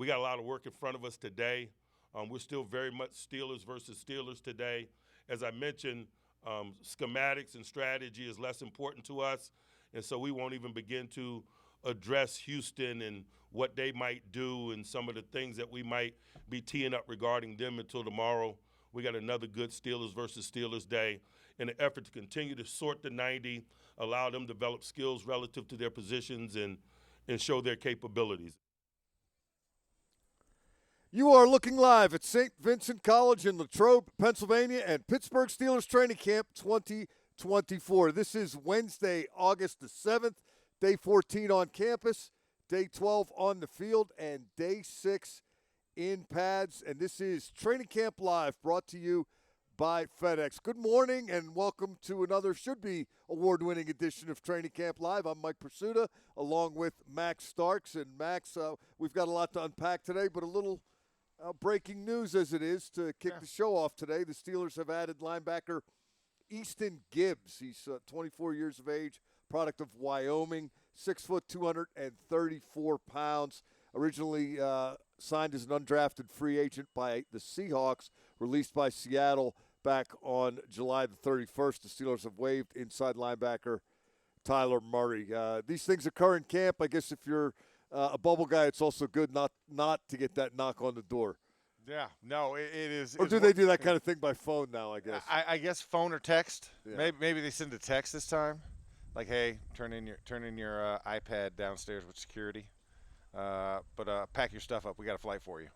We got a lot of work in front of us today. We're still very much Steelers versus Steelers today. As I mentioned, schematics and strategy is less important to us, and so we won't even begin to address Houston and what they might do and some of the things that we might be teeing up regarding them until tomorrow. We got another good Steelers versus Steelers day in an effort to continue to sort the 90, allow them to develop skills relative to their positions and show their capabilities. You are looking live at St. Vincent College in Latrobe, Pennsylvania, and Pittsburgh Steelers Training Camp 2024. This is Wednesday, August the 7th, day 14 on campus, day 12 on the field, and day 6 in pads. And this is Training Camp Live, brought to you by FedEx. Good morning and welcome to another should-be award-winning edition of Training Camp Live. I'm Mike Pursuta along with Max Starks. And Max, we've got a lot to unpack today, but a little breaking news as it is to kick the show off today. The Steelers have added linebacker Easton Gibbs. He's 24 years of age, product of Wyoming, 6 foot, 234 pounds. Originally signed as an undrafted free agent by the Seahawks, released by Seattle back on July the 31st. The Steelers have waived inside linebacker Tyler Murray. These things occur in camp. I guess if you're a bubble guy, it's also good not to get that knock on the door. Yeah, no, it is. Or do they do that kind of thing by phone now, I guess? I guess phone or text. Yeah. Maybe they send a text this time, like, hey, turn in your iPad downstairs with security, but pack your stuff up. We got a flight for you.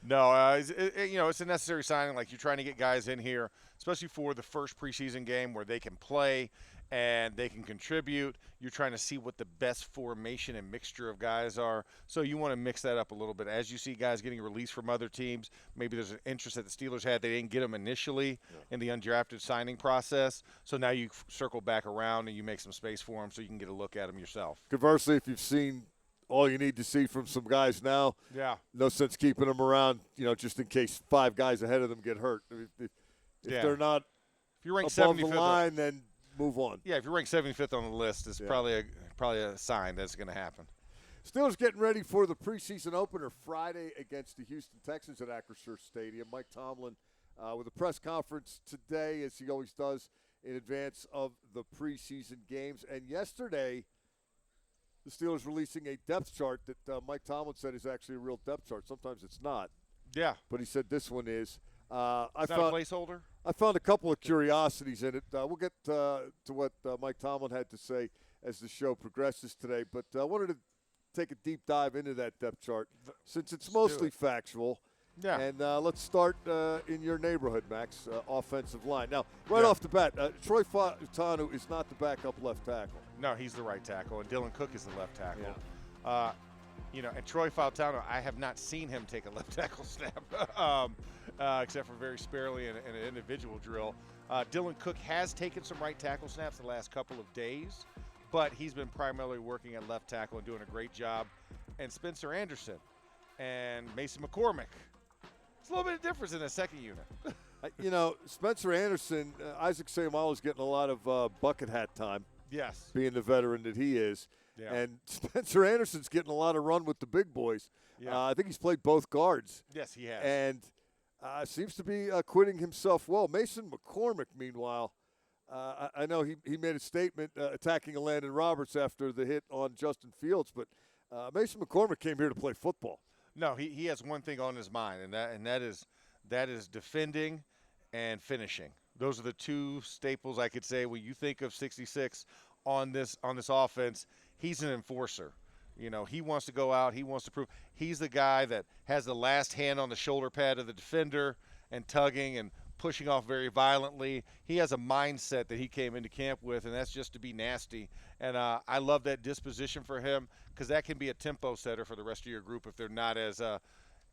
No, it's a necessary signing. Like, you're trying to get guys in here, especially for the first preseason game where they can play and they can contribute. You're trying to see what the best formation and mixture of guys are. So you want to mix that up a little bit. As you see guys getting released from other teams, maybe there's an interest that the Steelers had. They didn't get them initially in the undrafted signing process. So now you circle back around and you make some space for them so you can get a look at them yourself. Conversely, if you've seen all you need to see from some guys now, no sense keeping them around, just in case 5 guys ahead of them get hurt. If they're not if you're ranked above the 75th line, then move on. Yeah, if you're ranked 75th on the list, it's probably a sign that's going to happen. Steelers getting ready for the preseason opener Friday against the Houston Texans at Acrisure Stadium. Mike Tomlin with a press conference today, as he always does in advance of the preseason games. And yesterday, the Steelers releasing a depth chart that Mike Tomlin said is actually a real depth chart. Sometimes it's not. Yeah. But he said this one is. It's not a placeholder? I found a couple of curiosities in it. We'll get to what Mike Tomlin had to say as the show progresses today. But I wanted to take a deep dive into that depth chart since it's mostly factual. Yeah. And let's start in your neighborhood, Max, offensive line. Now, off the bat, Troy Fautanu is not the backup left tackle. No, he's the right tackle, and Dylan Cook is the left tackle. Yeah. And Troy Fautanu, I have not seen him take a left tackle snap, except for very sparely in an individual drill. Dylan Cook has taken some right tackle snaps the last couple of days, but he's been primarily working at left tackle and doing a great job. And Spencer Anderson and Mason McCormick. It's a little bit of difference in the second unit. Spencer Anderson, Isaac Seumalo's getting a lot of bucket hat time. Yes. Being the veteran that he is. Yeah. And Spencer Anderson's getting a lot of run with the big boys. Yeah. I think he's played both guards. Yes, he has. And seems to be acquitting himself well. Mason McCormick, meanwhile, I know he made a statement attacking Landon Roberts after the hit on Justin Fields, but Mason McCormick came here to play football. No, he has one thing on his mind, and that is defending and finishing. Those are the two staples, I could say, when you think of 66 on this offense. He's an enforcer. He wants to go out. He wants to prove. He's the guy that has the last hand on the shoulder pad of the defender and tugging and pushing off very violently. He has a mindset that he came into camp with, and that's just to be nasty. And I love that disposition for him because that can be a tempo setter for the rest of your group if they're not as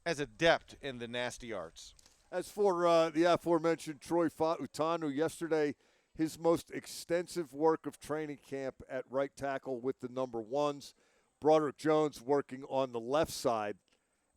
adept in the nasty arts. As for the aforementioned Troy Fautanu, yesterday his most extensive work of training camp at right tackle with the number ones. Broderick Jones working on the left side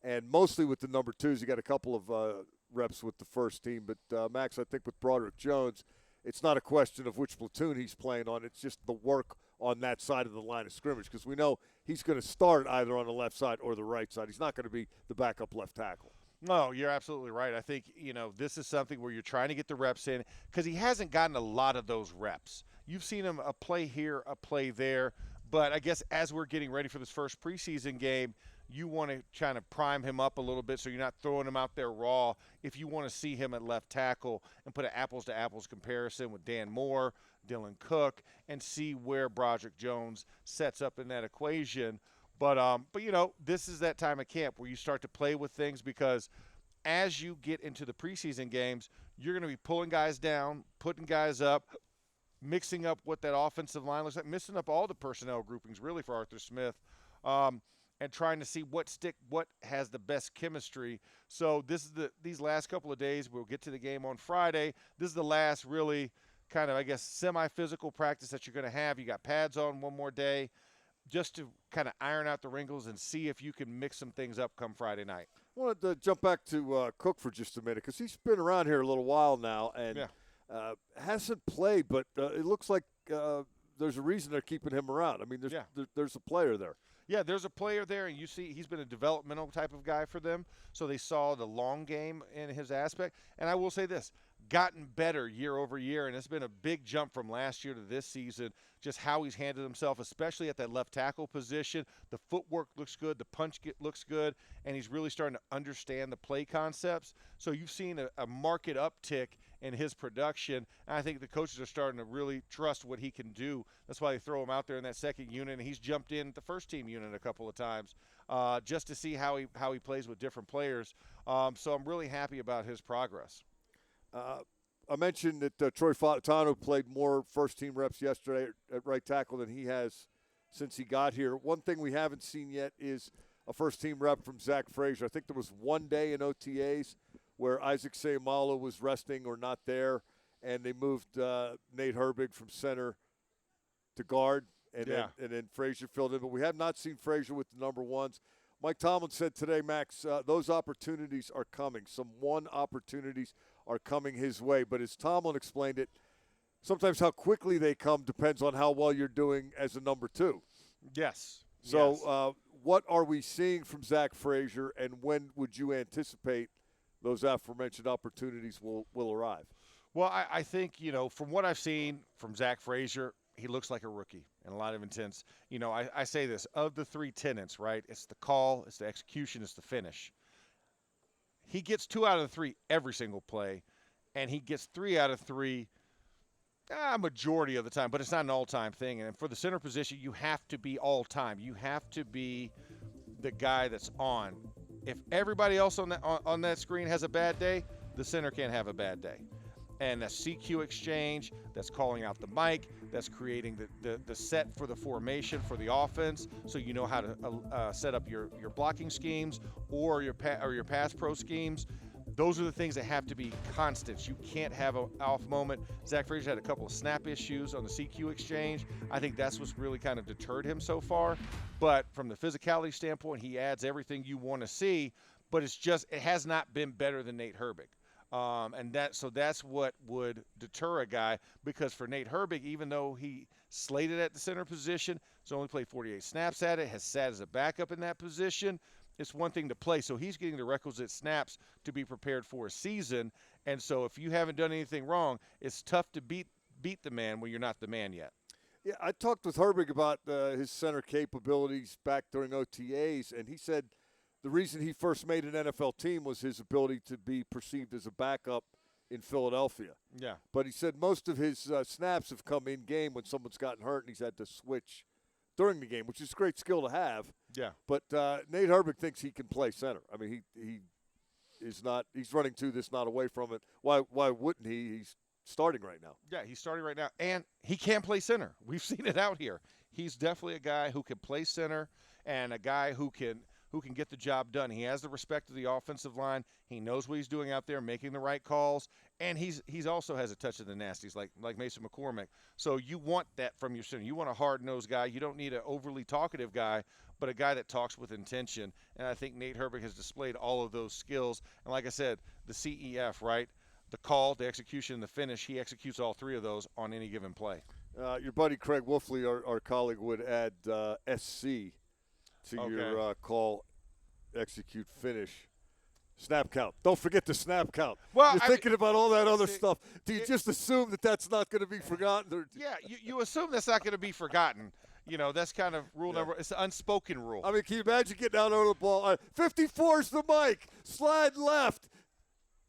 and mostly with the number twos. He got a couple of reps with the first team. But, Max, I think with Broderick Jones, it's not a question of which platoon he's playing on. It's just the work on that side of the line of scrimmage because we know he's going to start either on the left side or the right side. He's not going to be the backup left tackle. No, you're absolutely right. I think, this is something where you're trying to get the reps in because he hasn't gotten a lot of those reps. You've seen him a play here, a play there, but I guess as we're getting ready for this first preseason game, you want to kind of prime him up a little bit so you're not throwing him out there raw. If you want to see him at left tackle and put an apples-to-apples comparison with Dan Moore, Dylan Cook, and see where Broderick Jones sets up in that equation. But this is that time of camp where you start to play with things because as you get into the preseason games, you're going to be pulling guys down, putting guys up, mixing up what that offensive line looks like, mixing up all the personnel groupings really for Arthur Smith, and trying to see what has the best chemistry. So these last couple of days, we'll get to the game on Friday. This is the last really kind of, I guess, semi-physical practice that you're going to have. You got pads on one more day just to kind of iron out the wrinkles and see if you can mix some things up come Friday night. I wanted to jump back to Cook for just a minute because he's been around here a little while now and hasn't played, but it looks like there's a reason they're keeping him around. I mean, there's a player there. Yeah, there's a player there, and you see he's been a developmental type of guy for them, so they saw the long game in his aspect. And I will say this, gotten better year over year, and it's been a big jump from last year to this season, just how he's handled himself, especially at that left tackle position. The footwork looks good, the punch looks good, and he's really starting to understand the play concepts. So you've seen a market uptick in his production, and I think the coaches are starting to really trust what he can do. That's why they throw him out there in that second unit, and he's jumped in the first team unit a couple of times just to see how he plays with different players. So I'm really happy about his progress. I mentioned that Troy Fautano played more first-team reps yesterday at right tackle than he has since he got here. One thing we haven't seen yet is a first-team rep from Zach Frazier. I think there was one day in OTAs where Isaac Seumalo was resting or not there, and they moved Nate Herbig from center to guard, and then Frazier filled in. But we have not seen Frazier with the number ones. Mike Tomlin said today, Max, those opportunities are coming. Some one opportunities are coming his way. But as Tomlin explained it, sometimes how quickly they come depends on how well you're doing as a number two. Yes. So what are we seeing from Zach Frazier, and when would you anticipate those aforementioned opportunities will arrive? Well, I think, from what I've seen from Zach Frazier, he looks like a rookie in a lot of intents. I say this, of the three tenets, right? It's the call, it's the execution, it's the finish. He gets 2 out of the 3 every single play, and he gets 3 out of 3 majority of the time, but it's not an all-time thing. And for the center position, you have to be all-time. You have to be the guy that's on. If everybody else on that screen has a bad day, the center can't have a bad day. And the CQ exchange, that's calling out the mic, that's creating the set for the formation for the offense, so you know how to set up your blocking schemes or your pass pro schemes. Those are the things that have to be constants. You can't have an off moment. Zach Frazier had a couple of snap issues on the CQ exchange. I think that's what's really kind of deterred him so far. But from the physicality standpoint, he adds everything you want to see, but it has not been better than Nate Herbig. So that's what would deter a guy, because for Nate Herbig, even though he slated at the center position, he's only played 48 snaps at it, has sat as a backup in that position. It's one thing to play, so he's getting the requisite snaps to be prepared for a season. And so if you haven't done anything wrong, it's tough to beat the man when you're not the man yet. Yeah, I talked with Herbig about his center capabilities back during OTAs, and he said the reason he first made an NFL team was his ability to be perceived as a backup in Philadelphia. Yeah. But he said most of his snaps have come in game when someone's gotten hurt and he's had to switch during the game, which is a great skill to have. Yeah. But Nate Herbig thinks he can play center. I mean, he is not – he's running to this, not away from it. Why wouldn't he? He's starting right now. Yeah, he's starting right now. And he can play center. We've seen it out here. He's definitely a guy who can play center and a guy who can get the job done. He has the respect of the offensive line. He knows what he's doing out there, making the right calls, and he's also has a touch of the nasties like Mason McCormick. So you want that from your center. You want a hard-nosed guy. You don't need an overly talkative guy, but a guy that talks with intention. And I think Nate Herbig has displayed all of those skills. And like I said, the CEF, right? The call, the execution, and the finish, he executes all three of those on any given play. Your buddy Craig Wolfley, our colleague, would add SC to your call, execute, finish. Snap count. Don't forget the snap count. Well, You're thinking about all that other see, stuff. Do you just assume that that's not going to be forgotten? Or Yeah, you assume that's not going to be forgotten. That's kind of rule number. It's an unspoken rule. I mean, can you imagine getting out over the ball? 54's the mic. Slide left.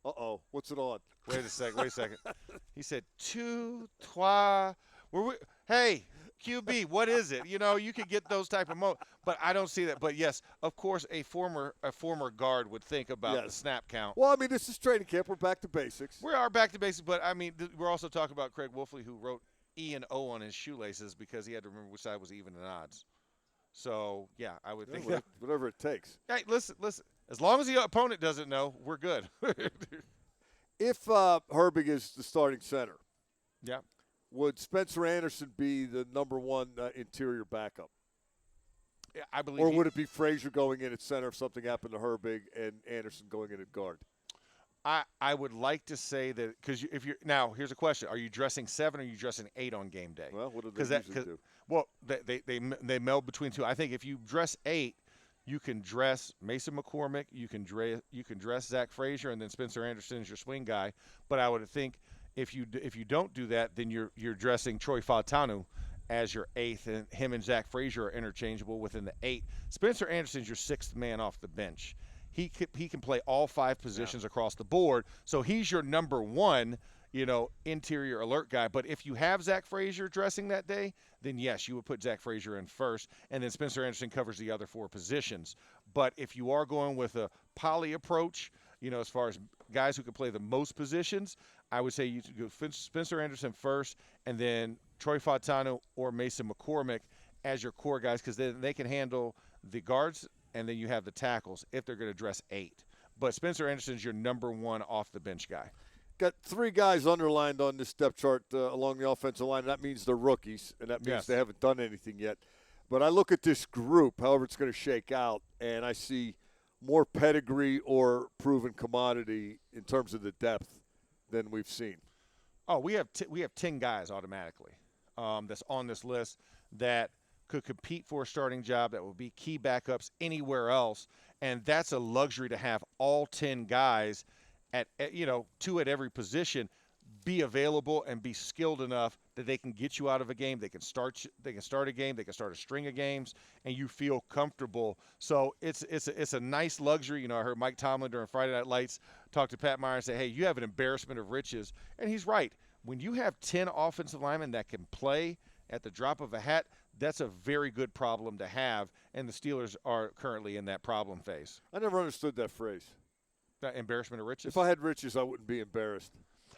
Uh-oh. What's it on? Wait a second. He said two, trois. Hey, QB, what is it? You could get those type of but I don't see that. But yes, of course, a former guard would think about the snap count. Well, I mean, this is training camp. We're back to basics. We are back to basics, but I mean, we're also talking about Craig Wolfley, who wrote E and O on his shoelaces because he had to remember which side was even and odds. So yeah, I would think that. Whatever it takes. Hey, listen. As long as the opponent doesn't know, we're good. If Herbig is the starting center, yeah. would Spencer Anderson be the number one interior backup? Yeah, I believe. Or would it be Frazier going in at center if something happened to Herbig and Anderson going in at guard? I would like to say that because now here's a question: are you dressing 7 or are you dressing 8 on game day? Well, what do they usually do? Well, they meld between two. I think if you dress 8, you can dress Mason McCormick, you can dress Zach Frazier, and then Spencer Anderson is your swing guy. But I would think if you don't do that, then you're dressing Troy Fautanu as your 8th, and him and Zach Frazier are interchangeable within the 8. Spencer Anderson's your 6th man off the bench. He can play all 5 positions across the board, so he's your number 1, interior alert guy. But if you have Zach Frazier dressing that day, then yes, you would put Zach Frazier in first, and then Spencer Anderson covers the other 4 positions. But if you are going with a poly approach, as far as guys who can play the most positions, I would say you go Spencer Anderson first, and then Troy Fautanu or Mason McCormick as your core guys, because then they can handle the guards, and then you have the tackles if they're going to dress 8. But Spencer Anderson's your number 1 off the bench guy. Got 3 guys underlined on this depth chart along the offensive line. That means they're rookies, and that means they haven't done anything yet. But I look at this group, however it's going to shake out, and I see more pedigree or proven commodity in terms of the depth than we've seen. Oh, we have 10 guys automatically that's on this list that could compete for a starting job, that will be key backups anywhere else, and that's a luxury to have all 10 guys at 2 at every position be available and be skilled enough that they can get you out of a game. They can start a game. They can start a string of games, and you feel comfortable. So it's a nice luxury. I heard Mike Tomlin during Friday Night Lights talk to Pat Meyer and say, hey, you have an embarrassment of riches. And he's right. When you have 10 offensive linemen that can play at the drop of a hat, that's a very good problem to have, and the Steelers are currently in that problem phase. I never understood that phrase. That embarrassment of riches? If I had riches, I wouldn't be embarrassed.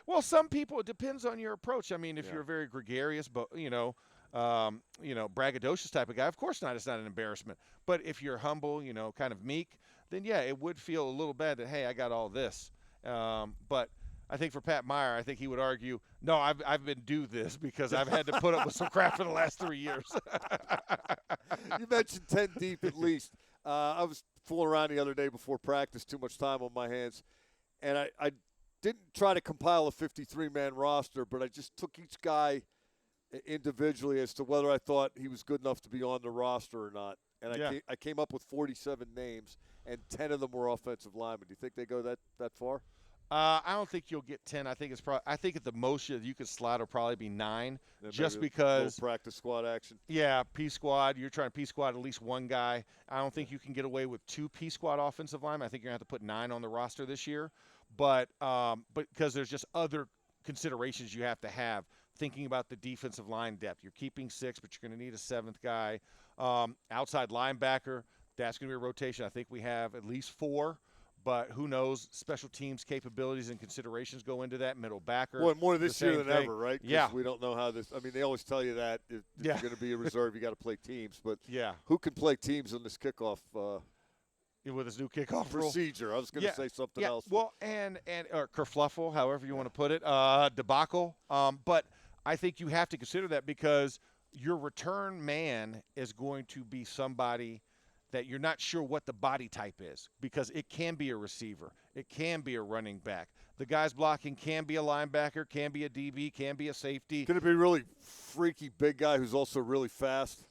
Well, some people, it depends on your approach. I mean, if you're a very gregarious, but braggadocious type of guy, of course not. It's not an embarrassment. But if you're humble, kind of meek, then yeah, it would feel a little bad that, hey, I got all this. But I think for Pat Meyer, I think he would argue, no, I've been due this because I've had to put up with some crap for the last 3 years. You mentioned 10 deep at least. I was fooling around the other day before practice, too much time on my hands, and I didn't try to compile a 53-man roster, but I just took each guy individually as to whether I thought he was good enough to be on the roster or not. And I came up with 47 names, and 10 of them were offensive linemen. Do you think they go that far? I don't think you'll get 10. I think I think at the most you could slide will probably be 9, then just because practice squad action. Yeah, P squad. You're trying to P squad at least one guy. I don't think you can get away with 2 P squad offensive linemen. I think you're gonna have to put 9 on the roster this year. But because there's just other considerations you have to have. Thinking about the defensive line depth, you're keeping 6, but you're going to need a 7th guy. Outside linebacker, that's going to be a rotation. I think we have at least 4. But who knows? Special teams capabilities and considerations go into that. Middle backer. Boy, more this year than ever, right? Yeah. We don't know how this – I mean, they always tell you that if you're going to be a reserve, you got to play teams. But who can play teams on this kickoff with this new kickoff procedure? Rule. I was going to say something else. Well, and or kerfluffle, however you want to put it, debacle. But I think you have to consider that because your return man is going to be somebody – that you're not sure what the body type is, because it can be a receiver. It can be a running back. the guys blocking can be a linebacker, can be a DB, can be a safety. Could it be a really freaky big guy who's also really fast?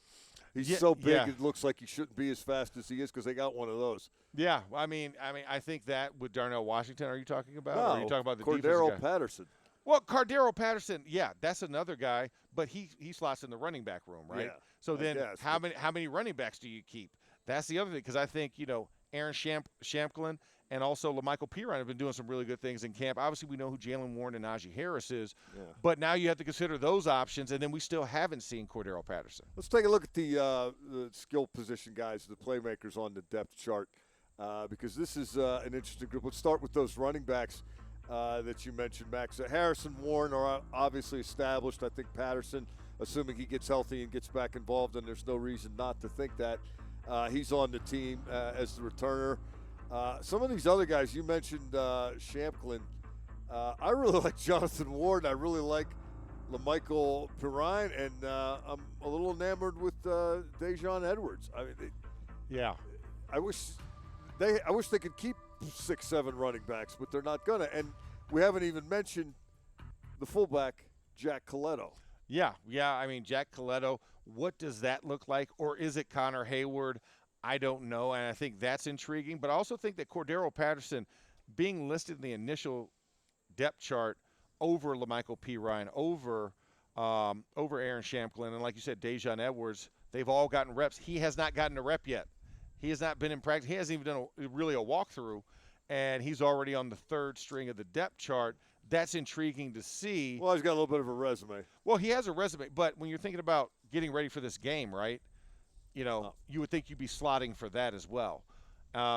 He's so big it looks like he shouldn't be as fast as he is because they got one of those. Yeah, I mean, I think that with Darnell Washington, are you talking about? No, or are you talking about the Cordero defensive guy? Patterson. Well, Cordero Patterson, yeah, that's another guy, but he slots in the running back room, right? Yeah, so I then guess, how many running backs do you keep? That's the other thing, because I think, Aaron Shamklin and also LaMichael Pirine have been doing some really good things in camp. Obviously, we know who Jalen Warren and Najee Harris is, but now you have to consider those options, and then we still haven't seen Cordero Patterson. Let's take a look at the skill position guys, the playmakers on the depth chart, because this is an interesting group. Let's start with those running backs that you mentioned, Max. Harrison, Warren are obviously established. I think Patterson, assuming he gets healthy and gets back involved, and there's no reason not to think that, he's on the team as the returner. Some of these other guys, you mentioned Shamklin. I really like Jonathan Ward. I really like LaMichael Pirine, and I'm a little enamored with Dejon Edwards. I mean, I wish they could keep 6-7 running backs, but they're not gonna. And we haven't even mentioned the fullback, Jack Coletto. Yeah. I mean, Jack Coletto. What does that look like, or is it Connor Hayward? I don't know, and I think that's intriguing. But I also think that Cordero Patterson being listed in the initial depth chart over LaMichael Pirine, over Aaron Shamklin, and like you said, Dejon Edwards, they've all gotten reps. He has not gotten a rep yet. He has not been in practice. He hasn't even done really a walkthrough, and he's already on the third string of the depth chart. That's intriguing to see. Well, he's got a little bit of a resume. Well, he has a resume, but when you're thinking about getting ready for this game, right, you would think you'd be slotting for that as well,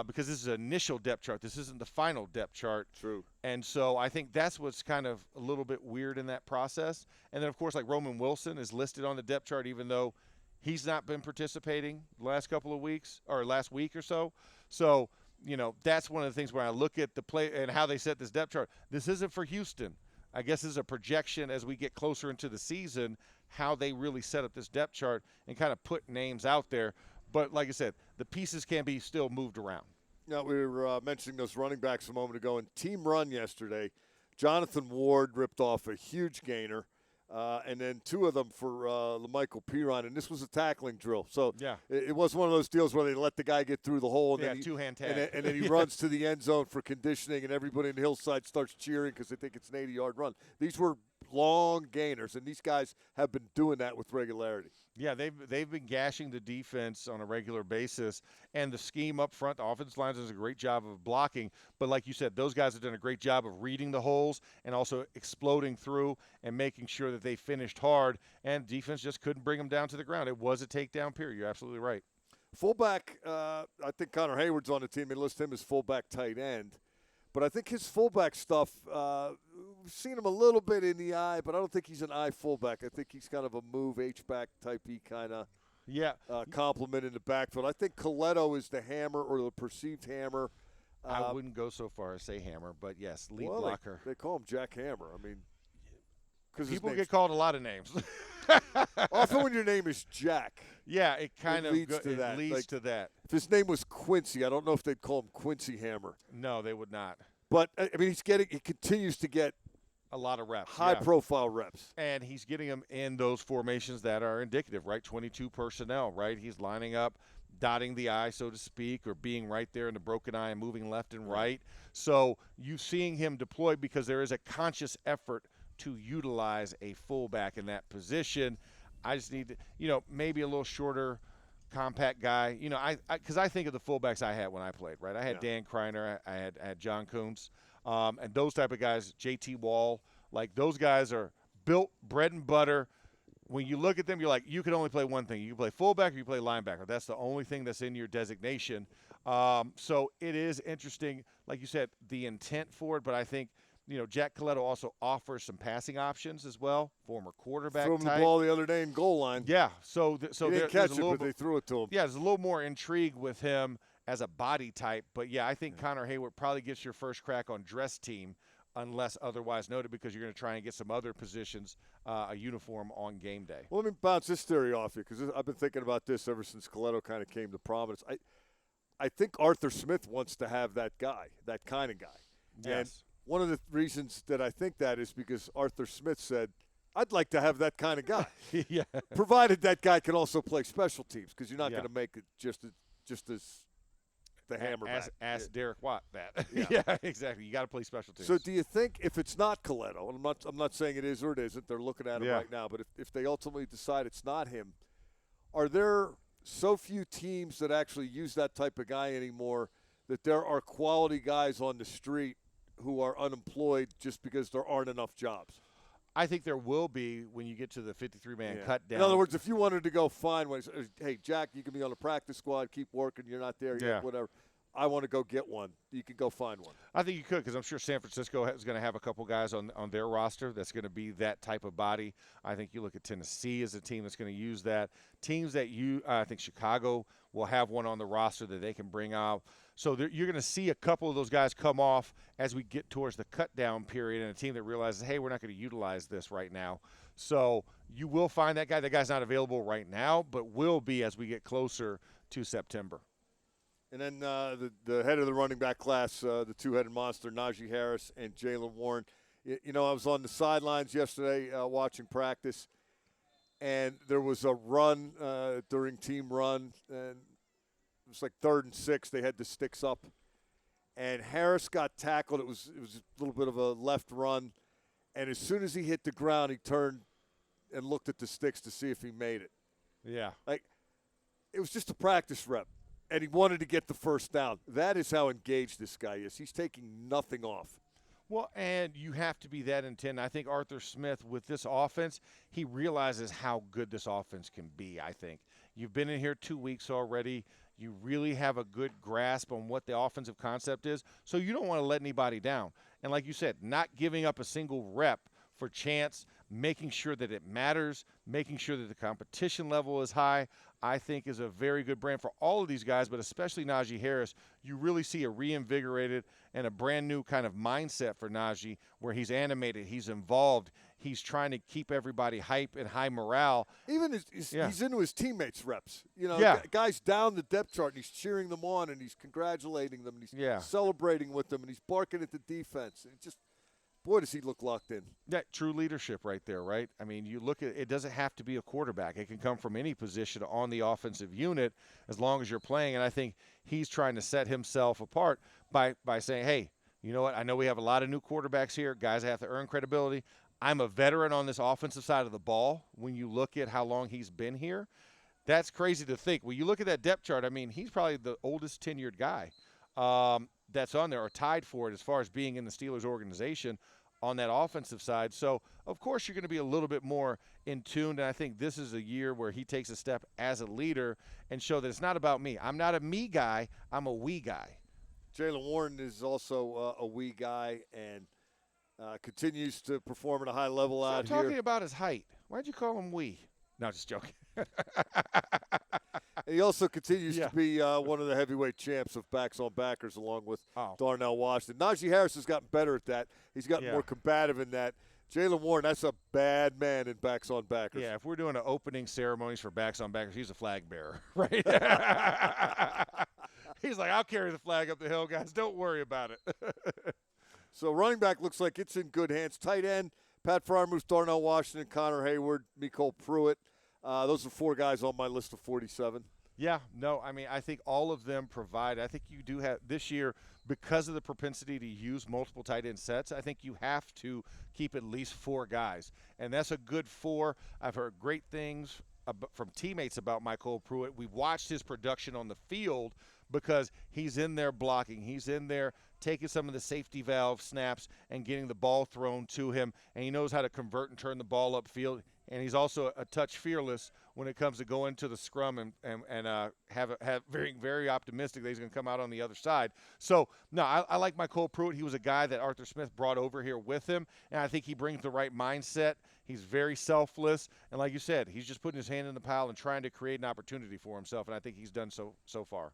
because this is an initial depth chart. This isn't the final depth chart. True. And so I think that's what's kind of a little bit weird in that process. And then, of course, like Roman Wilson is listed on the depth chart, even though he's not been participating the last couple of weeks or last week or so. So, that's one of the things where I look at the play and how they set this depth chart. This isn't for Houston. I guess this is a projection as we get closer into the season, how they really set up this depth chart and kind of put names out there. But like I said, the pieces can be still moved around. Now, we were mentioning those running backs a moment ago. In team run yesterday, Jonathan Ward ripped off a huge gainer, and then two of them for LaMichael Pirine, and this was a tackling drill. So it was one of those deals where they let the guy get through the hole, and then two-hand tag. And then he runs to the end zone for conditioning, and everybody in Hillside starts cheering because they think it's an 80-yard run. These were long gainers, and these guys have been doing that with regularity. Yeah, they've been gashing the defense on a regular basis, and the scheme up front, the offensive line does a great job of blocking. But like you said, those guys have done a great job of reading the holes and also exploding through and making sure that they finished hard, and defense just couldn't bring them down to the ground. It was a takedown period. You're absolutely right. Fullback, I think Connor Hayward's on the team. They list him as fullback tight end. But I think his fullback stuff, we've seen him a little bit in the eye, but I don't think he's an eye fullback. I think he's kind of a move H-back type-y kind of compliment in the backfield. I think Coletto is the hammer or the perceived hammer. I wouldn't go so far as say hammer, but yes, lead blocker. They call him Jack Hammer. I mean, because people get called a lot of names. Often when your name is Jack. Yeah, it kind of leads to that. Leads to that. If his name was Quincy, I don't know if they'd call him Quincy Hammer. No, they would not. But I mean, he continues to get a lot of reps, high-profile reps, and he's getting them in those formations that are indicative, right? 22 personnel, right? He's lining up, dotting the I, so to speak, or being right there in the broken I and moving left and right. So you seeing him deployed because there is a conscious effort to utilize a fullback in that position. I just need to, maybe a little shorter, compact guy. Because I think of the fullbacks I had when I played, right? I had Dan Kreiner, I had John Coons, and those type of guys, JT Wall. Like, those guys are built bread and butter. When you look at them, you're like, you can only play one thing. You can play fullback or you play linebacker. That's the only thing that's in your designation. So it is interesting, like you said, the intent for it, but I think Jack Coletto also offers some passing options as well. Former quarterback threw him type. the ball the other day in goal line. Yeah, so he didn't catch it, but they threw it to him. Yeah, there's a little more intrigue with him as a body type. But yeah, I think Connor Hayward probably gets your first crack on dress team, unless otherwise noted, because you're going to try and get some other positions a uniform on game day. Well, let me bounce this theory off you, because I've been thinking about this ever since Coletto kind of came to prominence. I think Arthur Smith wants to have that guy, that kind of guy. Yes. One of the reasons that I think that is because Arthur Smith said, I'd like to have that kind of guy. Yeah. Provided that guy can also play special teams, because you're not Yeah. going to make it just as the hammerback. Ask Derek Watt that. Yeah. Yeah, exactly. You got to play special teams. So do you think if it's not Coletto, and I'm not saying it is or it isn't, they're looking at him Yeah. right now, but if they ultimately decide it's not him, are there so few teams that actually use that type of guy anymore that there are quality guys on the street who are unemployed just because there aren't enough jobs? I think there will be when you get to the 53-man cut down. In other words, if you wanted to go find one, hey, Jack, you can be on the practice squad, keep working, you're not there Yeah. yet, whatever. I want to go get one. You can go find one. I think you could, because I'm sure San Francisco is going to have a couple guys on their roster that's going to be that type of body. I think you look at Tennessee as a team that's going to use that. Teams that I think Chicago will have one on the roster that they can bring out. So you're going to see a couple of those guys come off as we get towards the cut down period, and a team that realizes, hey, we're not going to utilize this right now. So you will find that guy. That guy's not available right now, but will be as we get closer to September. And then the head of the running back class, the two-headed monster, Najee Harris and Jaylen Warren. You know, I was on the sidelines yesterday watching practice, and there was a run during team run, and it was like 3rd and 6. They had the sticks up, and Harris got tackled. It was a little bit of a left run, and as soon as he hit the ground, he turned and looked at the sticks to see if he made it. Yeah. Like, it was just a practice rep, and he wanted to get the first down. That is how engaged this guy is. He's taking nothing off. Well, and you have to be that intent. I think Arthur Smith, with this offense, he realizes how good this offense can be, I think. You've been in here 2 weeks already. You really have a good grasp on what the offensive concept is, so you don't want to let anybody down. And like you said, not giving up a single rep for chance, making sure that it matters, making sure that the competition level is high, I think is a very good brand for all of these guys, but especially Najee Harris. You really see a reinvigorated and a brand new kind of mindset for Najee, where he's animated, he's involved, he's trying to keep everybody hype and high morale. Even he's into his teammates' reps. You know, Yeah. guys down the depth chart, and he's cheering them on, and he's congratulating them, and he's celebrating with them, and he's barking at the defense. And just, boy, does he look locked in. That true leadership right there, right? I mean, you look at it, doesn't have to be a quarterback. It can come from any position on the offensive unit as long as you're playing. And I think he's trying to set himself apart by saying, hey, you know what? I know we have a lot of new quarterbacks here. Guys have to earn credibility. I'm a veteran on this offensive side of the ball. When you look at how long he's been here, that's crazy to think. When you look at that depth chart, I mean, he's probably the oldest tenured guy that's on there, or tied for it as far as being in the Steelers organization on that offensive side. So, of course, you're going to be a little bit more in tune, and I think this is a year where he takes a step as a leader and show that it's not about me. I'm not a me guy. I'm a we guy. Jaylen Warren is also a we guy and continues to perform at a high level out here. Talking about his height. Why'd you call him we? No, just joking. He also continues to be one of the heavyweight champs of backs on backers, along with Darnell Washington. Najee Harris has gotten better at that. He's gotten more combative in that. Jaylen Warren, that's a bad man in backs on backers. Yeah, if we're doing an opening ceremonies for backs on backers, he's a flag bearer, right? He's like, I'll carry the flag up the hill, guys. Don't worry about it. So running back looks like it's in good hands. Tight end, Pat Freiermuth, Darnell Washington, Connor Hayward, Mecole Pruitt. Those are 4 guys on my list of 47. Yeah, no, I mean, I think all of them provide. I think you do have this year, because of the propensity to use multiple tight end sets, I think you have to keep at least 4 guys. And that's a good 4. I've heard great things from teammates about Mecole Pruitt. We've watched his production on the field because he's in there blocking. He's in there taking some of the safety valve snaps and getting the ball thrown to him. And he knows how to convert and turn the ball upfield. And he's also a touch fearless when it comes to going to the scrum and have very, very optimistic that he's going to come out on the other side. So, no, I like Mecole Pruitt. He was a guy that Arthur Smith brought over here with him, and I think he brings the right mindset. He's very selfless, and like you said, he's just putting his hand in the pile and trying to create an opportunity for himself, and I think he's done so far.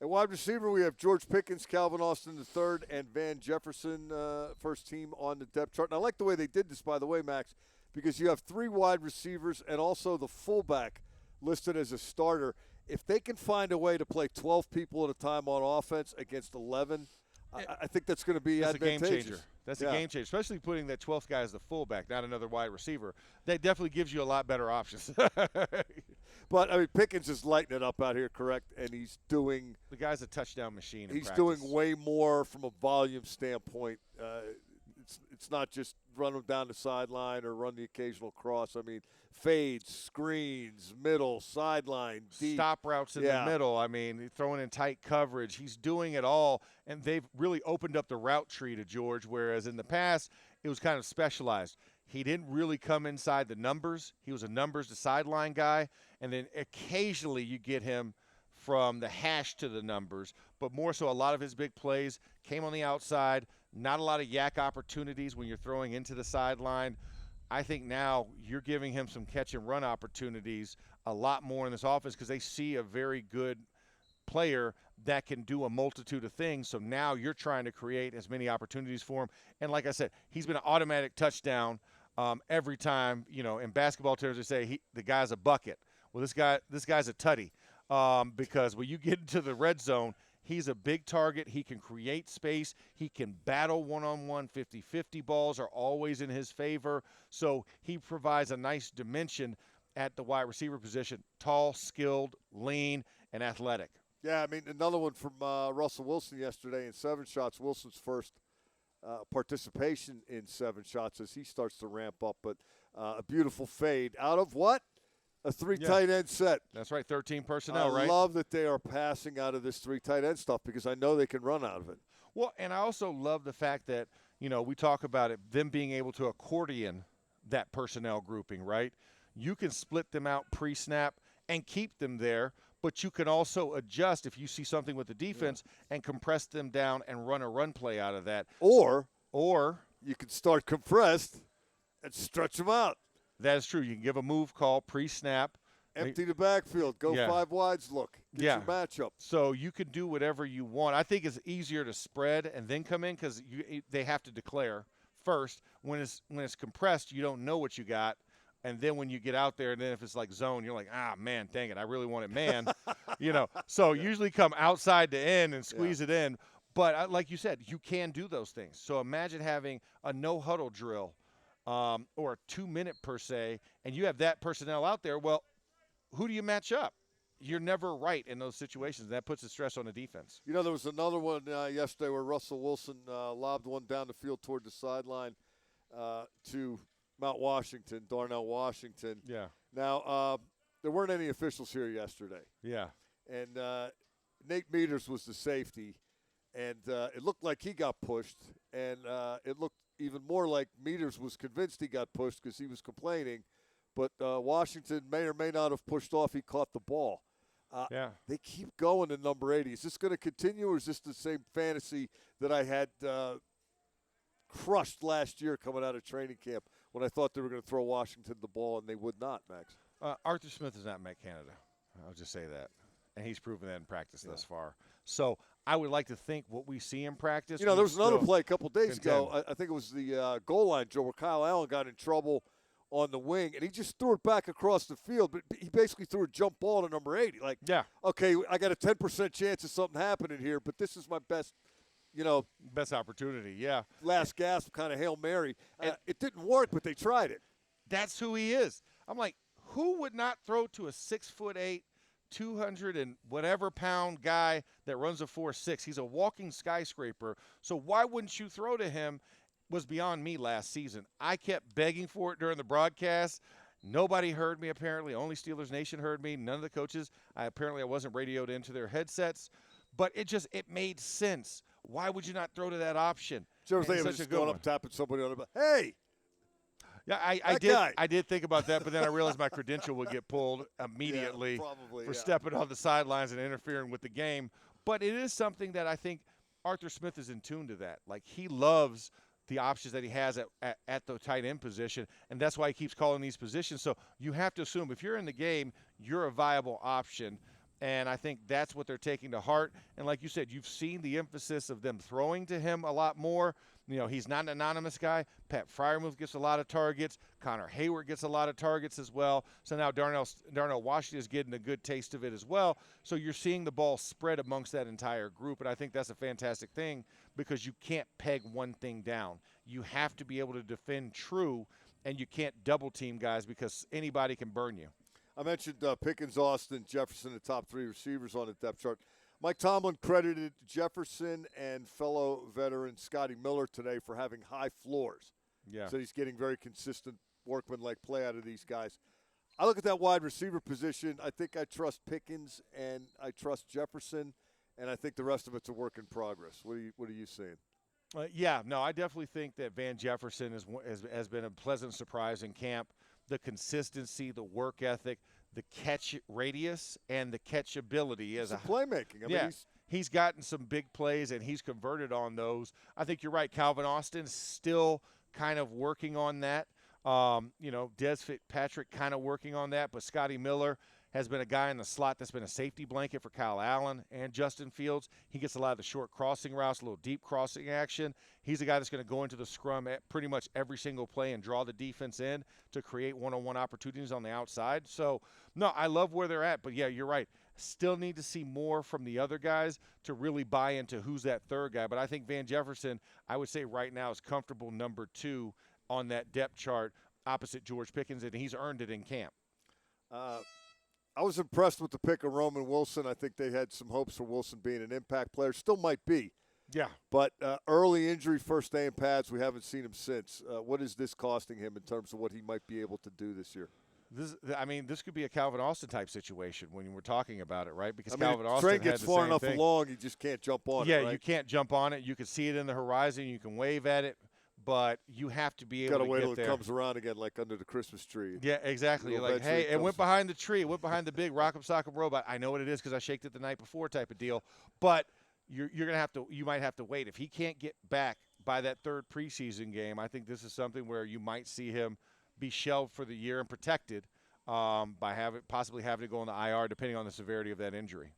At wide receiver, we have George Pickens, Calvin Austin III, and Van Jefferson, first team on the depth chart. And I like the way they did this, by the way, Max, because you have 3 wide receivers and also the fullback listed as a starter. If they can find a way to play 12 people at a time on offense against 11, I think that's going to be advantageous. A game changer. That's a game changer, especially putting that 12th guy as the fullback, not another wide receiver. That definitely gives you a lot better options. But, I mean, Pickens is lighting it up out here, correct? And he's doing – the guy's a touchdown machine in he's practice. doing way more from a volume standpoint. It's not just run him down the sideline or run the occasional cross. I mean, fades, screens, middle, sideline, deep. Stop routes in the middle. I mean, throwing in tight coverage. He's doing it all, and they've really opened up the route tree to George, whereas in the past it was kind of specialized. He didn't really come inside the numbers. He was a numbers to sideline guy, and then occasionally you get him from the hash to the numbers, but more so a lot of his big plays came on the outside. Not a lot of yak opportunities when you're throwing into the sideline. I think now you're giving him some catch and run opportunities a lot more in this offense because they see a very good player that can do a multitude of things. So now you're trying to create as many opportunities for him. And like I said, he's been an automatic touchdown every time. You know, in basketball terms, they say the guy's a bucket. Well, this guy's a tutty because when you get into the red zone, he's a big target. He can create space. He can battle one-on-one. 50-50 balls are always in his favor. So he provides a nice dimension at the wide receiver position. Tall, skilled, lean, and athletic. Yeah, I mean, another one from Russell Wilson yesterday in 7 shots. Wilson's first participation in 7 shots as he starts to ramp up. But a beautiful fade out of what? A 3 tight end set. That's right, 13 personnel, right? I love that they are passing out of this 3 tight end stuff because I know they can run out of it. Well, and I also love the fact that, you know, we talk about it, them being able to accordion that personnel grouping, right? You can split them out pre-snap and keep them there, but you can also adjust if you see something with the defense and compress them down and run a run play out of that. Or you can start compressed and stretch them out. That is true. You can give a move call pre-snap. Empty the backfield. Go 5 wides look. Get your matchup. So you can do whatever you want. I think it's easier to spread and then come in because they have to declare first. When it's compressed, you don't know what you got. And then when you get out there, and then if it's like zone, you're like, man, dang it, I really want it man. You know, so usually come outside to in and squeeze it in. But like you said, you can do those things. So imagine having a no-huddle drill or a 2-minute per se, and you have that personnel out there. Well, who do you match up? You're never right in those situations. That puts the stress on the defense. You know, there was another one yesterday where Russell Wilson lobbed one down the field toward the sideline to Darnell Washington. Yeah. Now, there weren't any officials here yesterday. Yeah. And Nate Meters was the safety, and it looked like he got pushed, and it looked even more like Meters was convinced he got pushed because he was complaining. But Washington may or may not have pushed off. He caught the ball. They keep going to number 80. Is this going to continue, or is this the same fantasy that I had crushed last year coming out of training camp when I thought they were going to throw Washington the ball, and they would not, Max? Arthur Smith is not Matt Canada. I'll just say that. And he's proven that in practice thus far. So I would like to think what we see in practice. You know, there was another play a couple days ago. I think it was the goal line drill where Kyle Allen got in trouble on the wing, and he just threw it back across the field, but he basically threw a jump ball to number 80. Like, okay, I got a 10% chance of something happening here, but this is my best, best opportunity, last gasp kind of Hail Mary. It didn't work, but they tried it. That's who he is. I'm like, who would not throw to a 6'8", 200 and whatever pound guy that runs a 4.6? He's a walking skyscraper. So why wouldn't you throw to him? Was beyond me last season. I kept begging for it during the broadcast. Nobody heard me, apparently. Only Steelers Nation heard me. None of the coaches. I wasn't radioed into their headsets. But it made sense. Why would you not throw to that option? Did you ever think of just going up tapping somebody on the back? Hey! Yeah, I did think about that, but then I realized my credential would get pulled immediately for stepping on the sidelines and interfering with the game. But it is something that I think Arthur Smith is in tune to that. Like, he loves the options that he has at the tight end position, and that's why he keeps calling these positions. So you have to assume if you're in the game, you're a viable option, and I think that's what they're taking to heart. And like you said, you've seen the emphasis of them throwing to him a lot more. He's not an anonymous guy. Pat Fryermuth gets a lot of targets. Connor Hayward gets a lot of targets as well. So now Darnell Washington is getting a good taste of it as well. So you're seeing the ball spread amongst that entire group, and I think that's a fantastic thing because you can't peg one thing down. You have to be able to defend true, and you can't double team guys because anybody can burn you. I mentioned Pickens, Austin, Jefferson, the top 3 receivers on the depth chart. Mike Tomlin credited Jefferson and fellow veteran Scotty Miller today for having high floors. Yeah. So he's getting very consistent workmanlike play out of these guys. I look at that wide receiver position. I think I trust Pickens and I trust Jefferson, and I think the rest of it's a work in progress. What are you seeing? I definitely think that Van Jefferson has been a pleasant surprise in camp. The consistency, the work ethic, the catch radius, and the catchability as a playmaking. I mean, he's gotten some big plays, and he's converted on those. I think you're right. Calvin Austin is still kind of working on that. Des Fitzpatrick kind of working on that, but Scotty Miller has been a guy in the slot that's been a safety blanket for Kyle Allen and Justin Fields. He gets a lot of the short crossing routes, a little deep crossing action. He's a guy that's going to go into the scrum at pretty much every single play and draw the defense in to create one-on-one opportunities on the outside. So, no, I love where they're at. But, yeah, you're right. Still need to see more from the other guys to really buy into who's that third guy. But I think Van Jefferson, I would say right now, is comfortable number 2 on that depth chart opposite George Pickens, and he's earned it in camp. I was impressed with the pick of Roman Wilson. I think they had some hopes for Wilson being an impact player. Still might be. Yeah. But early injury, first day in pads, we haven't seen him since. What is this costing him in terms of what he might be able to do this year? This could be a Calvin Austin type situation when we're talking about it, right? Because Calvin Austin train gets had the far same enough thing. along, you just can't jump on it. Yeah, right? you can't jump on it. You can see it in the horizon. You can wave at it, but you have to be able to get there. Got to wait till it comes around again, like under the Christmas tree. Yeah, exactly. You're like, hey, it went behind the tree. It went behind the big Rock'em Sock'em Robot. I know what it is because I shaked it the night before type of deal. But you're going to have to – you might have to wait. If he can't get back by that third preseason game, I think this is something where you might see him be shelved for the year and protected by possibly having to go on the IR depending on the severity of that injury.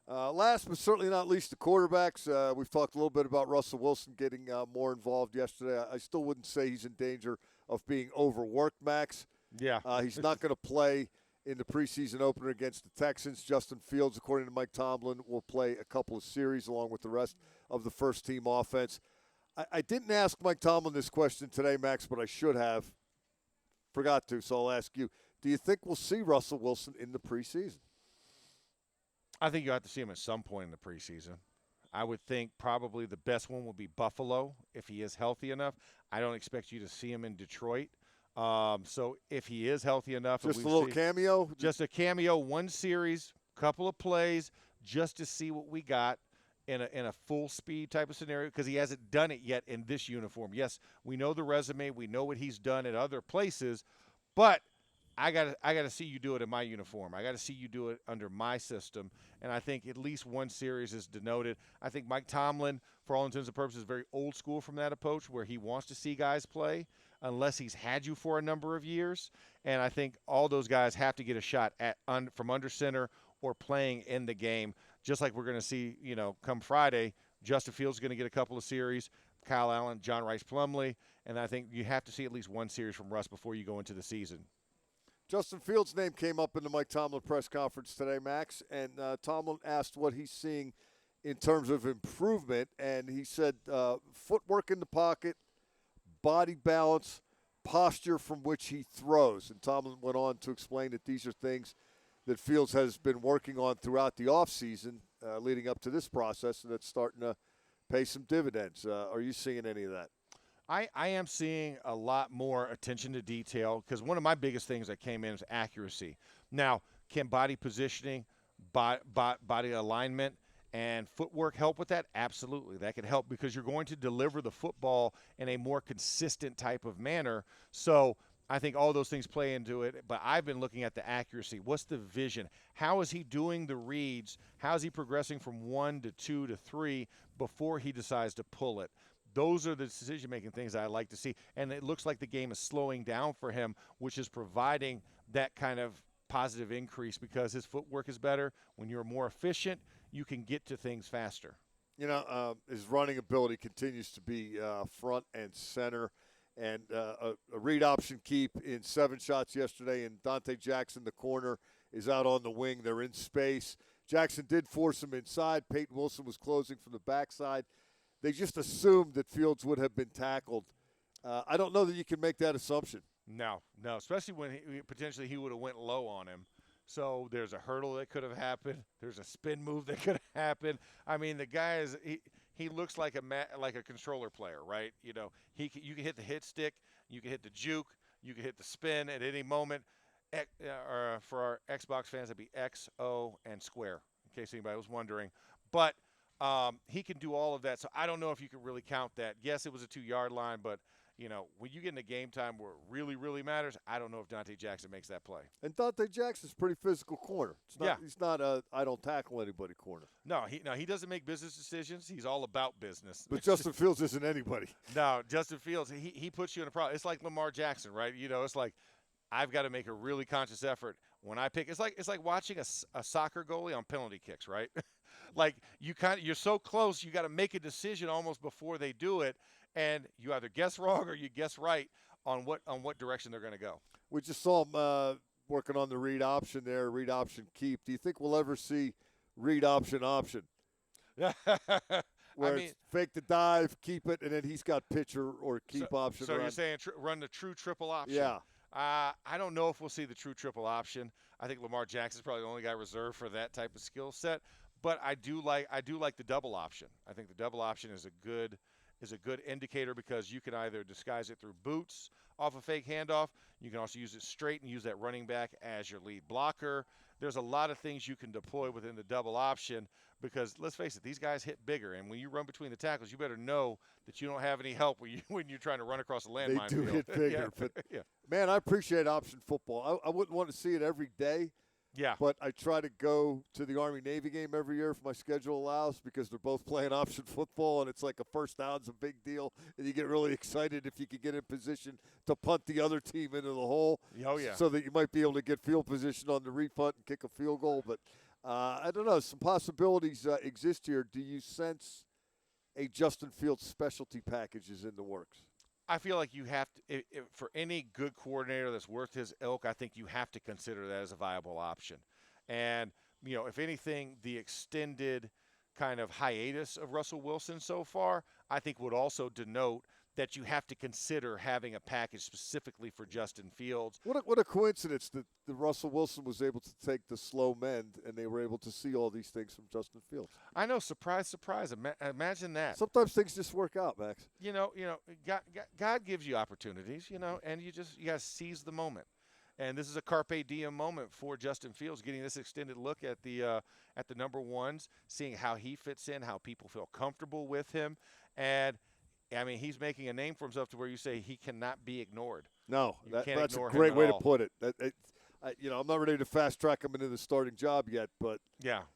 Last but certainly not least, the quarterbacks. We've talked a little bit about Russell Wilson getting more involved yesterday. I still wouldn't say he's in danger of being overworked, Max. Yeah. He's not going to play in the preseason opener against the Texans. Justin Fields, according to Mike Tomlin, will play a couple of series along with the rest of the first-team offense. I didn't ask Mike Tomlin this question today, Max, but I should have. Forgot to, so I'll ask you. Do you think we'll see Russell Wilson in the preseason? I think you have to see him at some point in the preseason. I would think probably the best one will be Buffalo if he is healthy enough. I don't expect you to see him in Detroit. So if he is healthy enough. Just a little cameo? Just a cameo, one series, couple of plays, just to see what we got in a full speed type of scenario because he hasn't done it yet in this uniform. Yes, we know the resume. We know what he's done at other places. But I gotta see you do it in my uniform. I got to see you do it under my system. And I think at least one series is denoted. I think Mike Tomlin, for all intents and purposes, is very old school from that approach where he wants to see guys play unless he's had you for a number of years. And I think all those guys have to get a shot from under center or playing in the game, just like we're going to see, come Friday. Justin Fields is going to get a couple of series, Kyle Allen, John Rice Plumlee. And I think you have to see at least one series from Russ before you go into the season. Justin Fields' name came up in the Mike Tomlin press conference today, Max, and Tomlin asked what he's seeing in terms of improvement, and he said footwork in the pocket, body balance, posture from which he throws. And Tomlin went on to explain that these are things that Fields has been working on throughout the offseason leading up to this process, and that's starting to pay some dividends. Are you seeing any of that? I am seeing a lot more attention to detail because one of my biggest things that came in is accuracy. Now, can body positioning, body alignment, and footwork help with that? Absolutely. That can help because you're going to deliver the football in a more consistent type of manner. So I think all those things play into it. But I've been looking at the accuracy. What's the vision? How is he doing the reads? How is he progressing from 1 to 2 to 3 before he decides to pull it? Those are the decision-making things I like to see. And it looks like the game is slowing down for him, which is providing that kind of positive increase because his footwork is better. When you're more efficient, you can get to things faster. His running ability continues to be front and center. And a read option keep in 7 shots yesterday, and Dante Jackson, the corner, is out on the wing. They're in space. Jackson did force him inside. Peyton Wilson was closing from the backside. They just assumed that Fields would have been tackled. I don't know that you can make that assumption. No, especially when potentially he would have went low on him. So there's a hurdle that could have happened. There's a spin move that could have happened. I mean, the guy is he looks like a controller player, right? You can hit the hit stick, you can hit the juke, you can hit the spin at any moment. For our Xbox fans, that'd be X, O, and square, in case anybody was wondering. But he can do all of that. So I don't know if you can really count that. Yes, it was a 2-yard line, but when you get into game time where it really, really matters, I don't know if Dante Jackson makes that play. And Dante Jackson's a pretty physical corner. He's not a I don't tackle anybody corner. No, he doesn't make business decisions. He's all about business. But Justin Fields isn't anybody. No, Justin Fields, he puts you in a problem. It's like Lamar Jackson, right? It's like I've got to make a really conscious effort when I pick. It's like watching a soccer goalie on penalty kicks, right? Like you're so close, you got to make a decision almost before they do it. And you either guess wrong or you guess right on what direction they're going to go. We just saw him working on the read option there, read option keep. Do you think we'll ever see read option? Where it's fake the dive, keep it, and then he's got pitch or keep option. So you're saying run the true triple option? Yeah. I don't know if we'll see the true triple option. I think Lamar Jackson's probably the only guy reserved for that type of skill set. But I do like the double option. I think the double option is a good indicator because you can either disguise it through boots off a fake handoff. You can also use it straight and use that running back as your lead blocker. There's a lot of things you can deploy within the double option because, let's face it, these guys hit bigger. And when you run between the tackles, you better know that you don't have any help when you're trying to run across a landmine. They do hit bigger. Yeah. But, man, I appreciate option football. I wouldn't want to see it every day. Yeah. But I try to go to the Army-Navy game every year if my schedule allows because they're both playing option football, and it's like a first down's a big deal, and you get really excited if you can get in position to punt the other team into the hole. Oh, yeah. So that you might be able to get field position on the repunt and kick a field goal. But I don't know. Some possibilities exist here. Do you sense a Justin Fields specialty package is in the works? I feel like you have to, for any good coordinator that's worth his ilk, I think you have to consider that as a viable option. And, if anything, the extended kind of hiatus of Russell Wilson so far, I think would also denote that you have to consider having a package specifically for Justin Fields. What a coincidence that Russell Wilson was able to take the slow mend and they were able to see all these things from Justin Fields. I know, surprise, surprise. Imagine that. Sometimes things just work out, Max. God gives you opportunities, and you got to seize the moment. And this is a carpe diem moment for Justin Fields, getting this extended look at the number ones, seeing how he fits in, how people feel comfortable with him, and I mean, he's making a name for himself to where you say he cannot be ignored. No, that's a ignore great way all. to put it. I'm not ready to fast track him into the starting job yet, but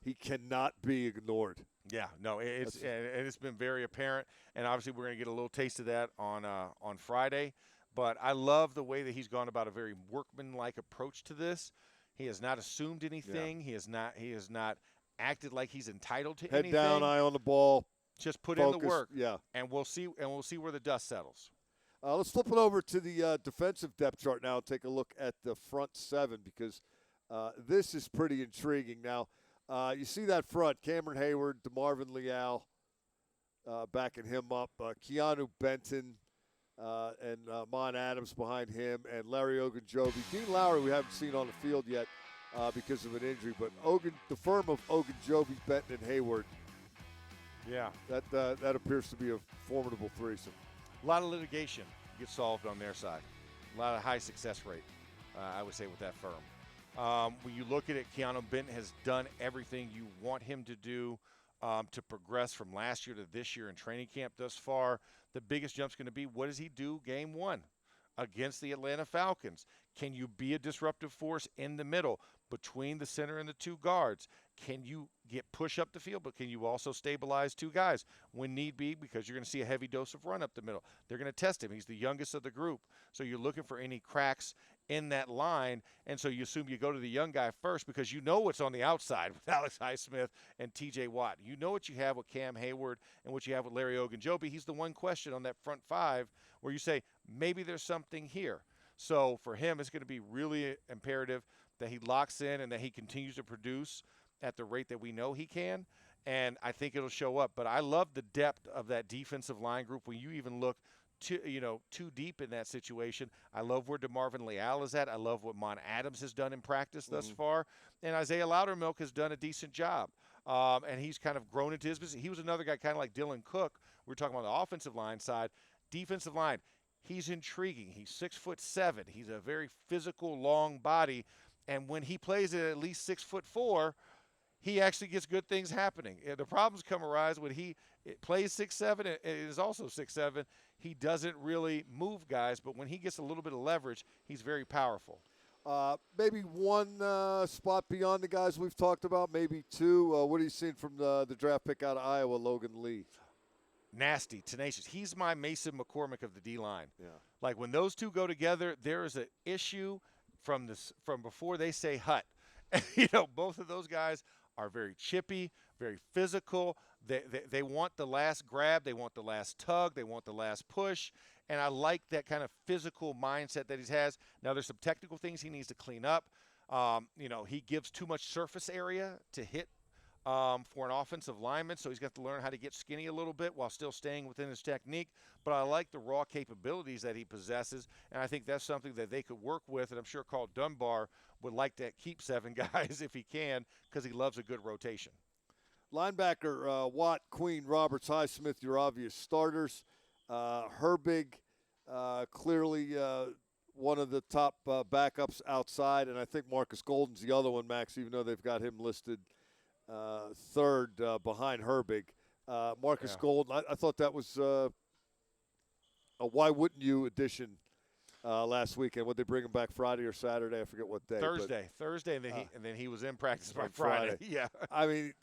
he cannot be ignored. Yeah, no, it's been very apparent, and obviously we're going to get a little taste of that on Friday. But I love the way that he's gone about a very workmanlike approach to this. He has not assumed anything. Yeah. He has not acted like he's entitled to anything. Head down, eye on the ball. Just put focus, in the work, and we'll see where the dust settles. Let's flip it over to the defensive depth chart now and take a look at the front seven because this is pretty intriguing. Now, you see that front: Cameron Hayward, DeMarvin Leal, backing him up, Keanu Benton, and Mon Adams behind him, and Larry Ogunjobi. Dean Lowry we haven't seen on the field yet because of an injury, but the firm of Ogunjobi, Benton, and Hayward. Yeah, that appears to be a formidable threesome. A lot of litigation gets solved on their side. A lot of high success rate, I would say, with that firm. When you look at it, Keanu Benton has done everything you want him to do to progress from last year to this year in training camp thus far. The biggest jump's going to be, what does he do game one against the Atlanta Falcons? Can you be a disruptive force in the middle between the center and the two guards? Can you push up the field, but can you also stabilize two guys when need be, because you're going to see a heavy dose of run up the middle? They're going to test him. He's the youngest of the group, so you're looking for any cracks in that line, and so you assume you go to the young guy first because you know what's on the outside with Alex Highsmith and T.J. Watt. You know what you have with Cam Hayward and what you have with Larry Ogunjobi. He's the one question on that front five where you say maybe there's something here. So for him, it's going to be really imperative that he locks in and that he continues to produce at the rate that we know he can, and I think it'll show up. But I love the depth of that defensive line group when you even look too deep in that situation. I love where DeMarvin Leal is at. I love what Mon Adams has done in practice thus far. And Isaiah Loudermilk has done a decent job. And he's kind of grown into his position. He was another guy kind of like Dylan Cook. We're talking about the offensive line side. Defensive line, he's intriguing. He's 6'7". He's a very physical, long body. And when he plays at least 6'4", he actually gets good things happening. The problems arise when he plays 6'7" and is also 6'7". He doesn't really move guys, but when he gets a little bit of leverage, he's very powerful. Maybe one spot beyond the guys we've talked about, maybe two. What are you seeing from the draft pick out of Iowa, Logan Lee? Nasty, tenacious. He's my Mason McCormick of the D-line. Yeah. Like when those two go together, there is an issue from before they say hut. Both of those guys are very chippy, very physical. They want the last grab. They want the last tug. They want the last push. And I like that kind of physical mindset that he has. Now, there's some technical things he needs to clean up. He gives too much surface area to hit for an offensive lineman, so he's got to learn how to get skinny a little bit while still staying within his technique. But I like the raw capabilities that he possesses, and I think that's something that they could work with, and I'm sure Carl Dunbar would like to keep 7 guys if he can because he loves a good rotation. Linebacker, Watt, Queen, Roberts, Highsmith, your obvious starters. Herbig, clearly one of the top backups outside, and I think Marcus Golden's the other one, Max, even though they've got him listed third behind Herbig. Marcus Golden, I thought that was a why wouldn't you addition last weekend. Would they bring him back Friday or Saturday? I forget what day. Thursday, and then he was in practice by Friday. Yeah. I mean,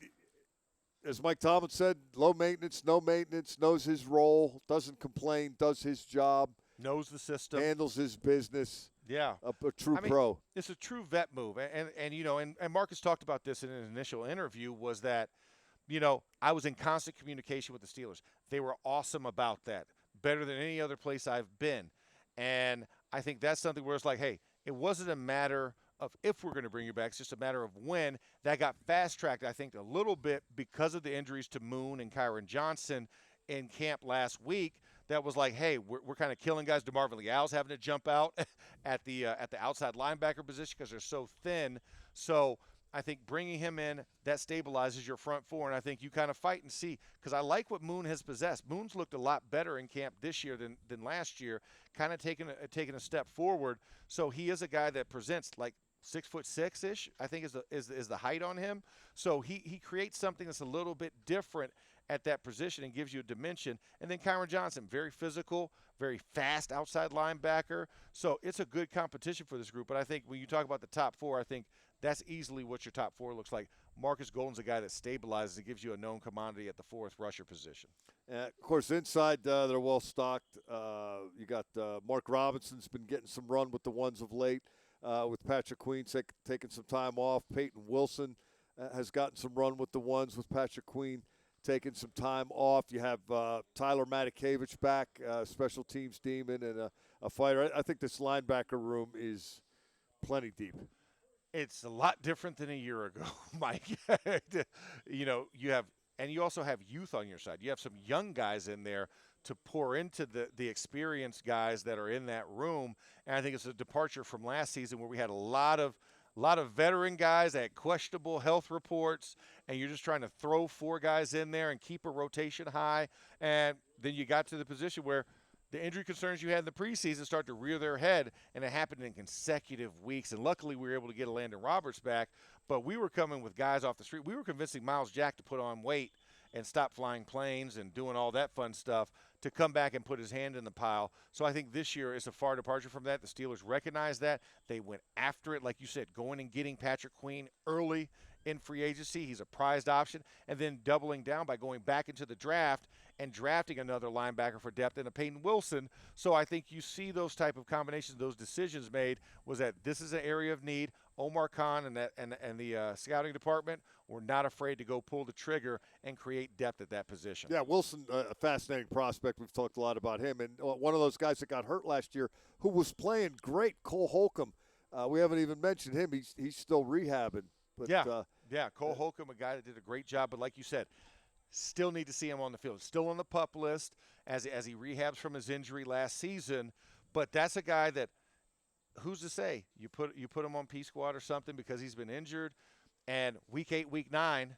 as Mike Tomlin said, low maintenance, no maintenance, knows his role, doesn't complain, does his job. Knows the system. Handles his business. Yeah. A true pro. It's a true vet move. And Marcus talked about this in an initial interview was that, I was in constant communication with the Steelers. They were awesome about that. Better than any other place I've been. And I think that's something where it's like, hey, it wasn't a matter of if we're going to bring you back. It's just a matter of when. That got fast-tracked, I think, a little bit because of the injuries to Moon and Kyron Johnson in camp last week. That was like, hey, we're kind of killing guys. DeMarvin Leal's having to jump out at the outside linebacker position because they're so thin. So I think bringing him in, that stabilizes your front four, and I think you kind of fight and see because I like what Moon has possessed. Moon's looked a lot better in camp this year than last year, kind of taking a step forward. So he is a guy that presents like 6'6" I think is the height on him. So he creates something that's a little bit different at that position and gives you a dimension. And then Kyron Johnson, very physical, very fast outside linebacker. So it's a good competition for this group. But I think when you talk about the top four, I think that's easily what your top four looks like. Marcus Golden's a guy that stabilizes and gives you a known commodity at the fourth rusher position. Of course, inside they're well stocked. You got Mark Robinson's been getting some run with the ones of late. With Patrick Queen taking some time off. Peyton Wilson has gotten some run with the ones with Patrick Queen taking some time off. You have Tyler Matakevich back, special teams demon and a fighter. I think this linebacker room is plenty deep. It's a lot different than a year ago, Mike. You also have youth on your side. You have some young guys in there to pour into the experienced guys that are in that room. And I think it's a departure from last season where we had a lot of veteran guys that had questionable health reports, and you're just trying to throw 4 guys in there and keep a rotation high. And then you got to the position where the injury concerns you had in the preseason start to rear their head, and it happened in consecutive weeks. And luckily we were able to get Landon Roberts back, but we were coming with guys off the street. We were convincing Miles Jack to put on weight and stop flying planes and doing all that fun stuff to come back and put his hand in the pile. So I think this year is a far departure from that. The Steelers recognize that. They went after it, like you said, going and getting Patrick Queen early in free agency. He's a prized option, and then doubling down by going back into the draft and drafting another linebacker for depth in a Peyton Wilson. So I think you see those type of combinations, those decisions made was that this is an area of need. Omar Khan and the scouting department were not afraid to go pull the trigger and create depth at that position. Yeah, Wilson, a fascinating prospect. We've talked a lot about him. And one of those guys that got hurt last year who was playing great, Cole Holcomb. We haven't even mentioned him. He's still rehabbing. But, Cole Holcomb, a guy that did a great job. But like you said, still need to see him on the field. Still on the PUP list as he rehabs from his injury last season. But that's a guy that, who's to say? You put him on P squad or something because he's been injured. And week 8, week 9,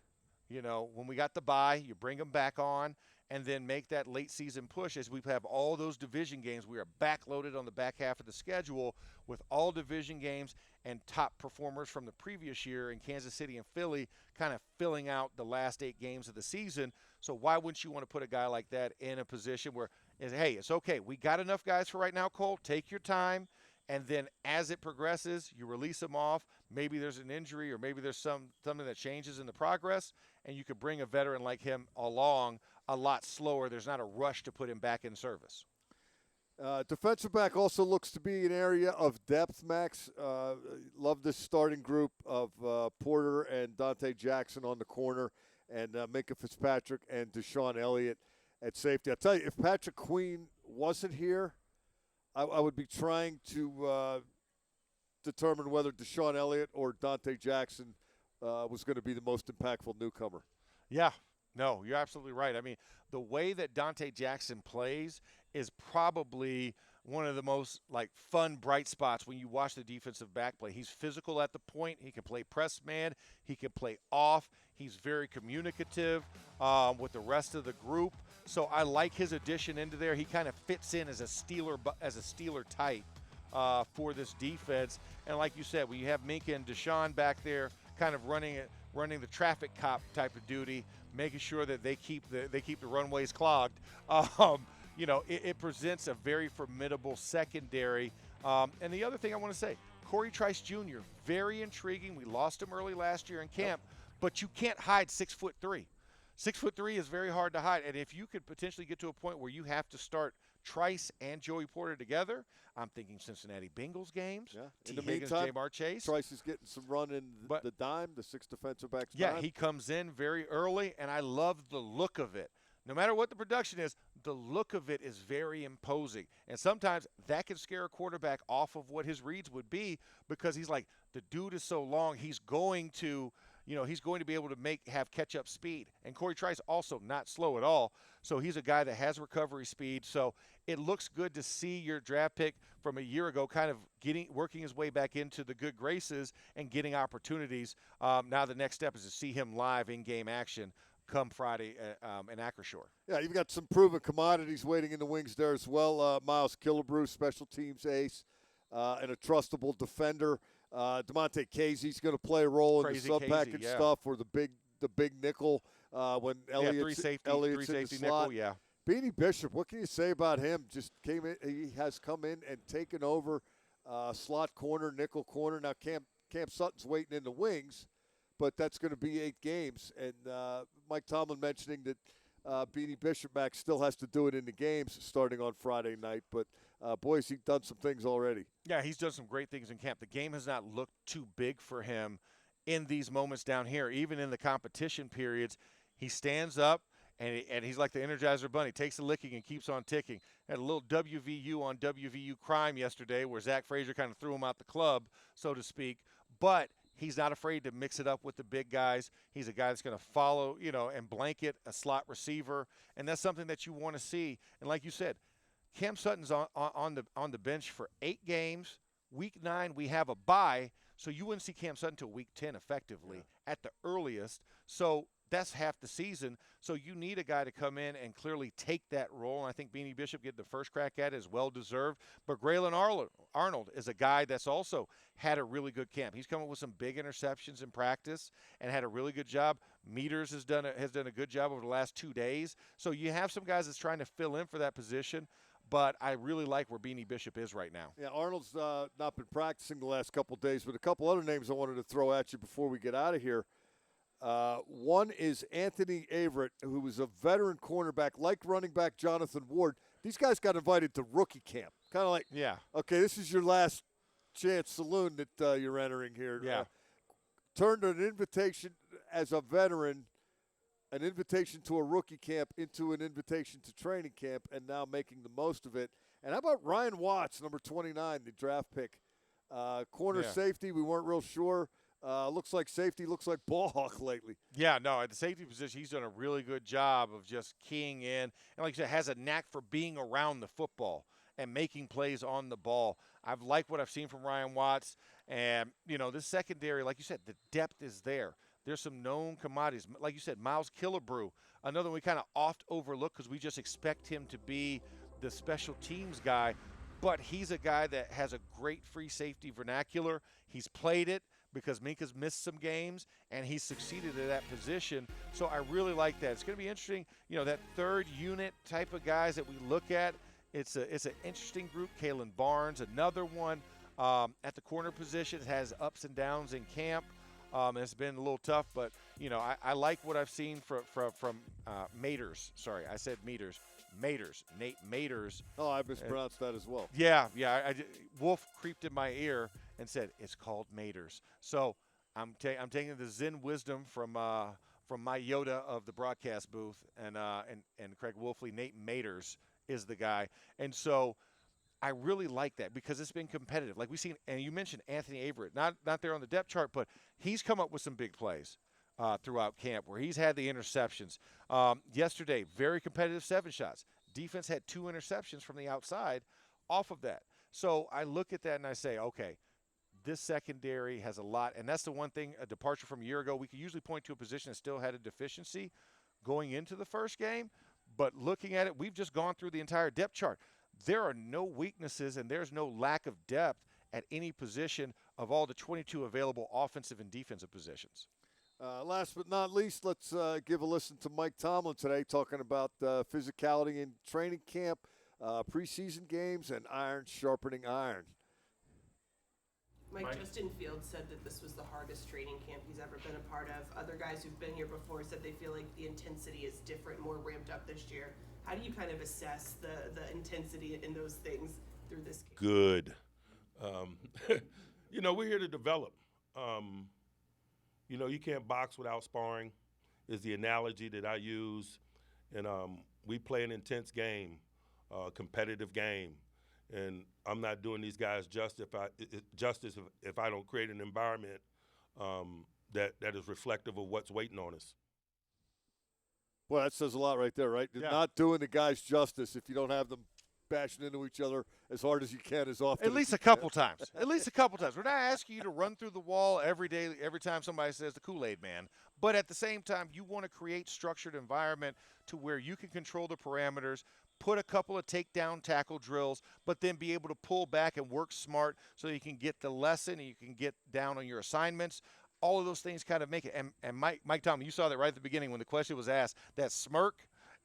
when we got the bye, you bring him back on and then make that late season push as we have all those division games. We are backloaded on the back half of the schedule with all division games and top performers from the previous year in Kansas City and Philly kind of filling out the last 8 games of the season. So why wouldn't you want to put a guy like that in a position where, hey, it's okay. We got enough guys for right now, Cole. Take your time. And then as it progresses, you release them off. Maybe there's an injury or maybe there's something that changes in the progress, and you could bring a veteran like him along a lot slower. There's not a rush to put him back in service. Defensive back also looks to be an area of depth, Max. Love this starting group of Porter and Dante Jackson on the corner and Minkah Fitzpatrick and Deshaun Elliott at safety. I'll tell you, if Patrick Queen wasn't here, I would be trying to determine whether Deshaun Elliott or Dante Jackson was going to be the most impactful newcomer. Yeah, no, you're absolutely right. I mean, the way that Dante Jackson plays is probably one of the most fun bright spots when you watch the defensive back play. He's physical at the point. He can play press man. He can play off. He's very communicative with the rest of the group. So I like his addition into there. He kind of fits in as a Steeler type for this defense. And like you said, when you have Minkah and Deshaun back there, kind of running the traffic cop type of duty, making sure that they keep the runways clogged. It presents a very formidable secondary. And the other thing I want to say, Corey Trice Jr., very intriguing. We lost him early last year in camp, but you can't hide 6'3". 6'3" is very hard to hide. And if you could potentially get to a point where you have to start Trice and Joey Porter together, I'm thinking Cincinnati Bengals games. Yeah. T. In the Higgins, meantime, Jamar Chase. Trice is getting some run in the dime, the 6 defensive backs Yeah, dime. he comes in very early, and I love the look of it. No matter what the production is, the look of it is very imposing. And sometimes that can scare a quarterback off of what his reads would be because he's like, the dude is so long, he's going to be able to have catch-up speed. And Corey Trice also not slow at all. So he's a guy that has recovery speed. So it looks good to see your draft pick from a year ago kind of working his way back into the good graces and getting opportunities. Now the next step is to see him live in-game action come Friday in Acrisure. Yeah, you've got some proven commodities waiting in the wings there as well. Miles Killebrew, special teams ace, and a trustable defender. DeMonte Casey's going to play a role in the sub-package stuff or the big nickel when Elliott's in the slot. Nickel, yeah. Beanie Bishop, what can you say about him? Just came in. He has come in and taken over slot corner, nickel corner. Now Cam Sutton's waiting in the wings, but that's going to be 8 games. And Mike Tomlin mentioning that Beanie Bishop Max still has to do it in the games starting on Friday night. But, boys, he's done some things already. Yeah, he's done some great things in camp. The game has not looked too big for him in these moments down here. Even in the competition periods, he stands up, and he's like the Energizer Bunny. Takes a licking and keeps on ticking. Had a little WVU on WVU crime yesterday where Zach Frazier kind of threw him out the club, so to speak. But he's not afraid to mix it up with the big guys. He's a guy that's going to follow, and blanket a slot receiver, and that's something that you want to see. And like you said, Cam Sutton's on the bench for 8 games. Week 9, we have a bye, so you wouldn't see Cam Sutton until Week 10 effectively at the earliest. So that's half the season. So you need a guy to come in and clearly take that role. And I think Beanie Bishop getting the first crack at it is well-deserved. But Graylin Arnold is a guy that's also had a really good camp. He's come up with some big interceptions in practice and had a really good job. Meters has done a good job over the last 2 days. So you have some guys that's trying to fill in for that position. But I really like where Beanie Bishop is right now. Yeah, Arnold's not been practicing the last couple of days, but a couple other names I wanted to throw at you before we get out of here. One is Anthony Averett, who was a veteran cornerback, like running back Jonathan Ward. These guys got invited to rookie camp. Kind of like, Yeah. Okay, this is your last chance saloon that you're entering here. Yeah. Turned an invitation as a veteran, an invitation to a rookie camp into an invitation to training camp, and now making the most of it. And how about Ryan Watts, number 29, the draft pick? Corner safety, we weren't real sure. Looks like safety, looks like ball hawk lately. Yeah, no, at the safety position, he's done a really good job of just keying in. And like you said, has a knack for being around the football and making plays on the ball. I've liked what I've seen from Ryan Watts. And, this secondary, like you said, the depth is there. There's some known commodities. Like you said, Miles Killebrew, another one we kind of oft overlook because we just expect him to be the special teams guy. But he's a guy that has a great free safety vernacular. He's played it because Minka's missed some games, and he's succeeded at that position. So I really like that. It's going to be interesting, that third unit type of guys that we look at. It's an interesting group. Kalen Barnes, another one at the corner position, has ups and downs in camp. It's been a little tough, but, I like what I've seen from Maters. Sorry, I said Meters. Maters, Nate Maters. Oh, I mispronounced that as well. Yeah. Wolf creeped in my ear and said it's called Maters. So I'm taking the Zen wisdom from my Yoda of the broadcast booth, and Craig Wolfley. Nate Maters is the guy, and so I really like that because it's been competitive. Like we've seen, and you mentioned Anthony Averett, not there on the depth chart, but he's come up with some big plays throughout camp where he's had the interceptions. Yesterday, very competitive 7 shots. Defense had 2 interceptions from the outside off of that. So I look at that and I say, okay, this secondary has a lot. And that's the one thing, a departure from a year ago. We could usually point to a position that still had a deficiency going into the first game. But looking at it, we've just gone through the entire depth chart. There are no weaknesses and there's no lack of depth at any position of all the 22 available offensive and defensive positions. Last but not least, let's give a listen to Mike Tomlin today talking about physicality in training camp, preseason games, and iron sharpening iron. Mike, Justin Fields said that this was the hardest training camp he's ever been a part of. Other guys who've been here before said they feel like the intensity is different, more ramped up this year. How do you kind of assess the intensity in those things through this game? Good. We're here to develop. You can't box without sparring is the analogy that I use. And we play an intense game, competitive game. And I'm not doing these guys justice if I don't create an environment that is reflective of what's waiting on us. Well, that says a lot right there, right? Yeah. Not doing the guys justice if you don't have them bashing into each other as hard as you can as often. At least a couple times. At least a couple times. We're not asking you to run through the wall every day, every time somebody says the Kool-Aid man. But at the same time, you want to create structured environment to where you can control the parameters, put a couple of takedown tackle drills, but then be able to pull back and work smart so you can get the lesson and you can get down on your assignments. All of those things kind of make it. And Mike Tomlin, you saw that right at the beginning when the question was asked, that smirk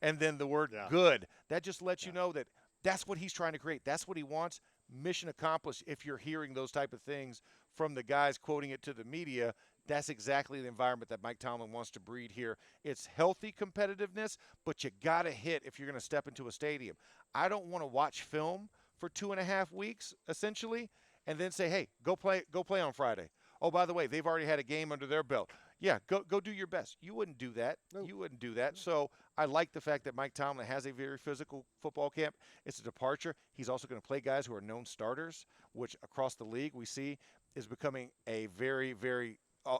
and then the word good. That just lets you know that that's what he's trying to create. That's what he wants. Mission accomplished. If you're hearing those type of things from the guys quoting it to the media, that's exactly the environment that Mike Tomlin wants to breed here. It's healthy competitiveness, but you got to hit if you're going to step into a stadium. I don't want to watch film for 2.5 weeks, essentially, and then say, hey, go play on Friday. Oh, by the way, they've already had a game under their belt. Yeah, go do your best. You wouldn't do that. Nope. You wouldn't do that. So I like the fact that Mike Tomlin has a very physical football camp. It's a departure. He's also going to play guys who are known starters, which across the league we see is becoming a very, very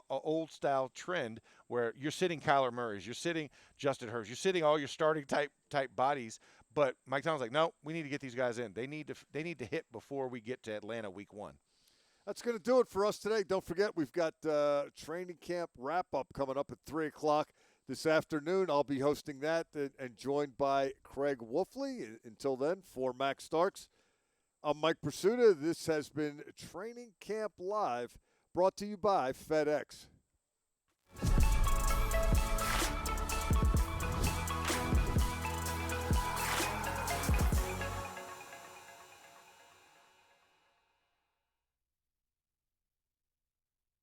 old-style trend where you're sitting Kyler Murray's, you're sitting Justin Herbst, you're sitting all your starting type bodies. But Mike Tomlin's like, no, we need to get these guys in. They need to hit before we get to Atlanta week 1. That's going to do it for us today. Don't forget, we've got training camp wrap-up coming up at 3 o'clock. this afternoon. I'll be hosting that and joined by Craig Wolfley. Until then, for Max Starks, I'm Mike Pursuta. This has been Training Camp Live, brought to you by FedEx.